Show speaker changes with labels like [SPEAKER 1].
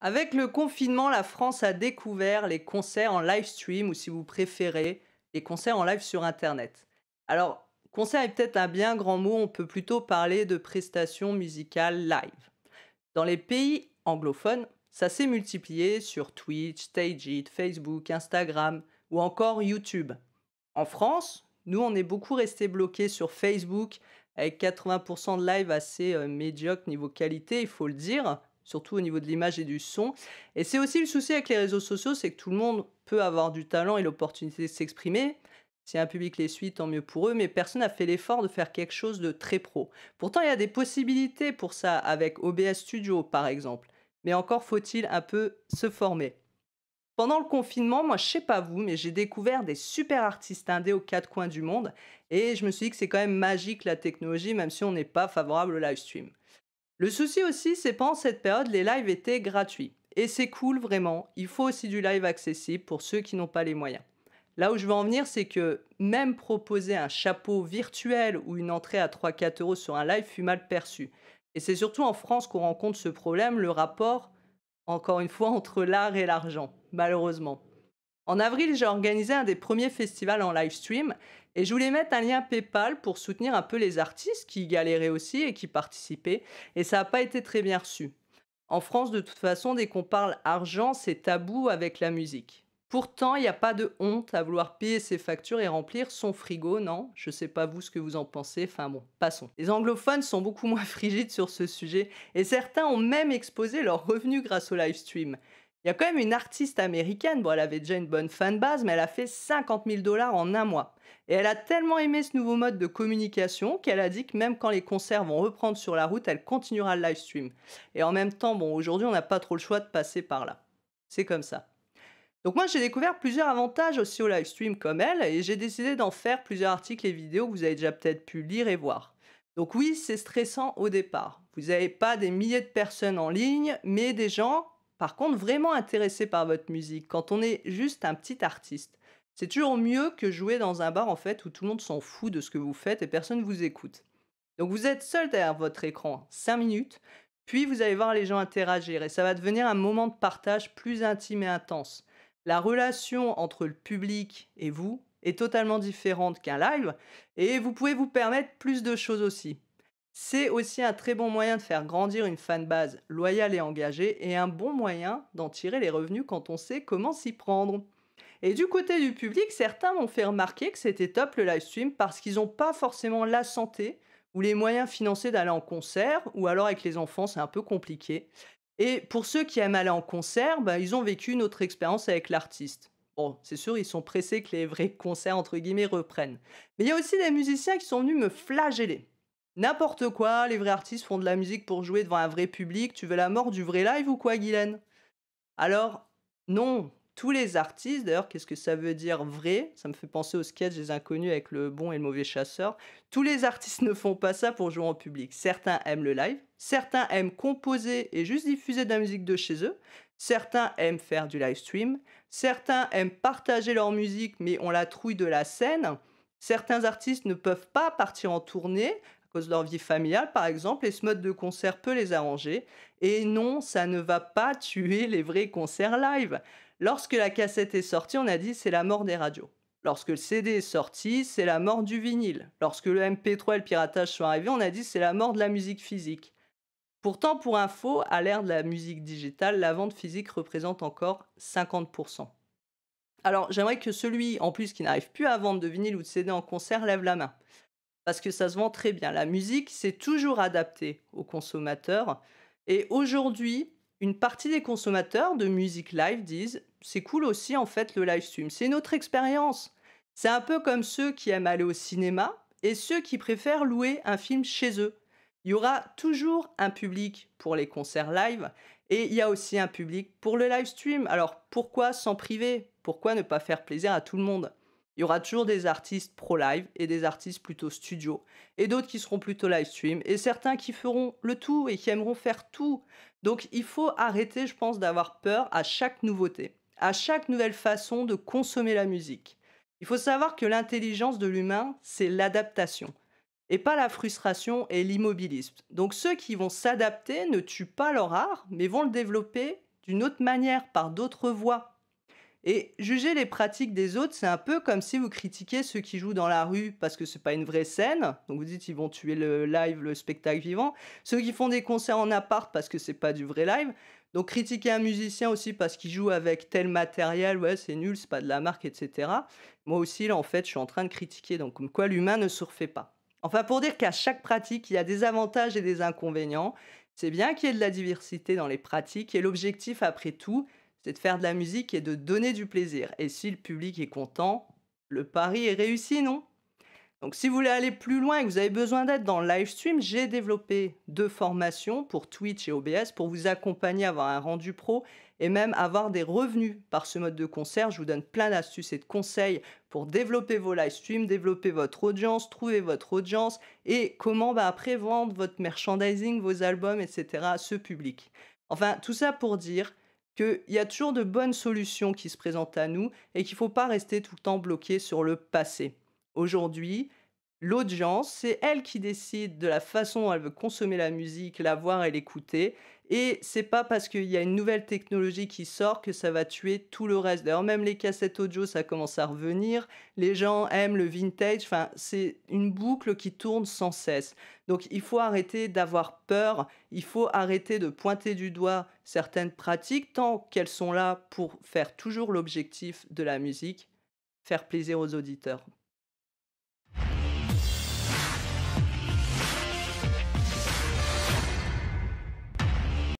[SPEAKER 1] Avec le confinement, la France a découvert les concerts en live stream ou si vous préférez, les concerts en live sur Internet. Alors, concert est peut-être un bien grand mot, on peut plutôt parler de prestations musicales live. Dans les pays anglophones, ça s'est multiplié sur Twitch, Stageit, Facebook, Instagram ou encore YouTube. En France, nous, on est beaucoup resté bloqué sur Facebook avec 80% de live assez médiocre niveau qualité, il faut le dire, surtout au niveau de l'image et du son. Et c'est aussi le souci avec les réseaux sociaux, c'est que tout le monde peut avoir du talent et l'opportunité de s'exprimer. Si un public les suit, tant mieux pour eux, mais personne n'a fait l'effort de faire quelque chose de très pro. Pourtant, il y a des possibilités pour ça avec OBS Studio, par exemple. Mais encore faut-il un peu se former. Pendant le confinement, moi, je sais pas vous, mais j'ai découvert des super artistes indés aux quatre coins du monde et je me suis dit que c'est quand même magique la technologie, même si on n'est pas favorable au live stream. Le souci aussi, c'est pendant cette période, les lives étaient gratuits. Et c'est cool vraiment. Il faut aussi du live accessible pour ceux qui n'ont pas les moyens. Là où je veux en venir, c'est que même proposer un chapeau virtuel ou une entrée à 3 4 € sur un live fut mal perçu. Et c'est surtout en France qu'on rencontre ce problème, le rapport encore une fois, entre l'art et l'argent, malheureusement. En avril, j'ai organisé un des premiers festivals en live stream et je voulais mettre un lien PayPal pour soutenir un peu les artistes qui galéraient aussi et qui participaient. Et ça n'a pas été très bien reçu. En France, de toute façon, dès qu'on parle argent, c'est tabou avec la musique. Pourtant, il n'y a pas de honte à vouloir payer ses factures et remplir son frigo, non? Je sais pas vous ce que vous en pensez, enfin bon, passons. Les anglophones sont beaucoup moins frigides sur ce sujet et certains ont même exposé leurs revenus grâce au live stream. Il y a quand même une artiste américaine, bon elle avait déjà une bonne fanbase, mais elle a fait 50 000 $ en un mois. Et elle a tellement aimé ce nouveau mode de communication qu'elle a dit que même quand les concerts vont reprendre sur la route, elle continuera le live stream. Et en même temps, bon, aujourd'hui, on n'a pas trop le choix de passer par là. C'est comme ça. Donc moi, j'ai découvert plusieurs avantages aussi au live stream comme elle, et j'ai décidé d'en faire plusieurs articles et vidéos que vous avez déjà peut-être pu lire et voir. Donc oui, c'est stressant au départ. Vous n'avez pas des milliers de personnes en ligne, mais des gens, par contre, vraiment intéressés par votre musique, quand on est juste un petit artiste. C'est toujours mieux que jouer dans un bar, en fait, où tout le monde s'en fout de ce que vous faites et personne ne vous écoute. Donc vous êtes seul derrière votre écran 5 minutes, puis vous allez voir les gens interagir et ça va devenir un moment de partage plus intime et intense. La relation entre le public et vous est totalement différente qu'un live et vous pouvez vous permettre plus de choses aussi. C'est aussi un très bon moyen de faire grandir une fanbase loyale et engagée et un bon moyen d'en tirer les revenus quand on sait comment s'y prendre. Et du côté du public, certains m'ont fait remarquer que c'était top le live stream parce qu'ils n'ont pas forcément la santé ou les moyens financiers d'aller en concert, ou alors avec les enfants, c'est un peu compliqué. Et pour ceux qui aiment aller en concert, bah, ils ont vécu une autre expérience avec l'artiste. Bon, c'est sûr, ils sont pressés que les vrais concerts, entre guillemets, reprennent. Mais il y a aussi des musiciens qui sont venus me flageller. N'importe quoi, les vrais artistes font de la musique pour jouer devant un vrai public. Tu veux la mort du vrai live ou quoi, Guylaine? Alors, non, tous les artistes, d'ailleurs, qu'est-ce que ça veut dire vrai? Ça me fait penser au sketch des inconnus avec le bon et le mauvais chasseur. Tous les artistes ne font pas ça pour jouer en public. Certains aiment le live, certains aiment composer et juste diffuser de la musique de chez eux, certains aiment faire du live stream, certains aiment partager leur musique mais ont la trouille de la scène, certains artistes ne peuvent pas partir en tournée à cause de leur vie familiale par exemple et ce mode de concert peut les arranger. Et non, ça ne va pas tuer les vrais concerts live. Lorsque la cassette est sortie, on a dit c'est la mort des radios. Lorsque le CD est sorti, c'est la mort du vinyle. Lorsque le MP3 et le piratage sont arrivés, on a dit c'est la mort de la musique physique. Pourtant, pour info, à l'ère de la musique digitale, la vente physique représente encore 50%. Alors, j'aimerais que celui, en plus, qui n'arrive plus à vendre de vinyle ou de CD en concert, lève la main. Parce que ça se vend très bien. La musique, c'est toujours adapté aux consommateurs. Et aujourd'hui, une partie des consommateurs de musique live disent c'est cool aussi en fait le live stream. C'est une autre expérience. C'est un peu comme ceux qui aiment aller au cinéma et ceux qui préfèrent louer un film chez eux. Il y aura toujours un public pour les concerts live et il y a aussi un public pour le live stream. Alors pourquoi s'en priver? Pourquoi ne pas faire plaisir à tout le monde? Il y aura toujours des artistes pro live et des artistes plutôt studio, et d'autres qui seront plutôt live stream, et certains qui feront le tout et qui aimeront faire tout. Donc il faut arrêter, je pense, d'avoir peur à chaque nouveauté, à chaque nouvelle façon de consommer la musique. Il faut savoir que l'intelligence de l'humain, c'est l'adaptation, et pas la frustration et l'immobilisme. Donc ceux qui vont s'adapter ne tuent pas leur art, mais vont le développer d'une autre manière, par d'autres voies. Et juger les pratiques des autres, c'est un peu comme si vous critiquiez ceux qui jouent dans la rue parce que c'est pas une vraie scène. Donc vous dites ils vont tuer le live, le spectacle vivant. Ceux qui font des concerts en appart parce que c'est pas du vrai live. Donc critiquer un musicien aussi parce qu'il joue avec tel matériel, ouais, c'est nul, c'est pas de la marque, etc. Moi aussi, là, en fait, je suis en train de critiquer. Donc comme quoi l'humain ne se refait pas. Enfin, pour dire qu'à chaque pratique, il y a des avantages et des inconvénients. C'est bien qu'il y ait de la diversité dans les pratiques et l'objectif, après tout, c'est de faire de la musique et de donner du plaisir. Et si le public est content, le pari est réussi, non? Donc si vous voulez aller plus loin et que vous avez besoin d'aide dans le live stream, j'ai développé 2 formations pour Twitch et OBS pour vous accompagner à avoir un rendu pro et même avoir des revenus par ce mode de concert. Je vous donne plein d'astuces et de conseils pour développer vos live streams, développer votre audience, trouver votre audience et comment, après vendre votre merchandising, vos albums, etc. à ce public. Enfin, tout ça pour dire qu'il y a toujours de bonnes solutions qui se présentent à nous et qu'il ne faut pas rester tout le temps bloqué sur le passé. Aujourd'hui, l'audience, c'est elle qui décide de la façon dont elle veut consommer la musique, la voir et l'écouter. Et c'est pas parce qu'il y a une nouvelle technologie qui sort que ça va tuer tout le reste. D'ailleurs, même les cassettes audio, ça commence à revenir. Les gens aiment le vintage. Enfin, c'est une boucle qui tourne sans cesse. Donc, il faut arrêter d'avoir peur. Il faut arrêter de pointer du doigt certaines pratiques tant qu'elles sont là pour faire toujours l'objectif de la musique, faire plaisir aux auditeurs.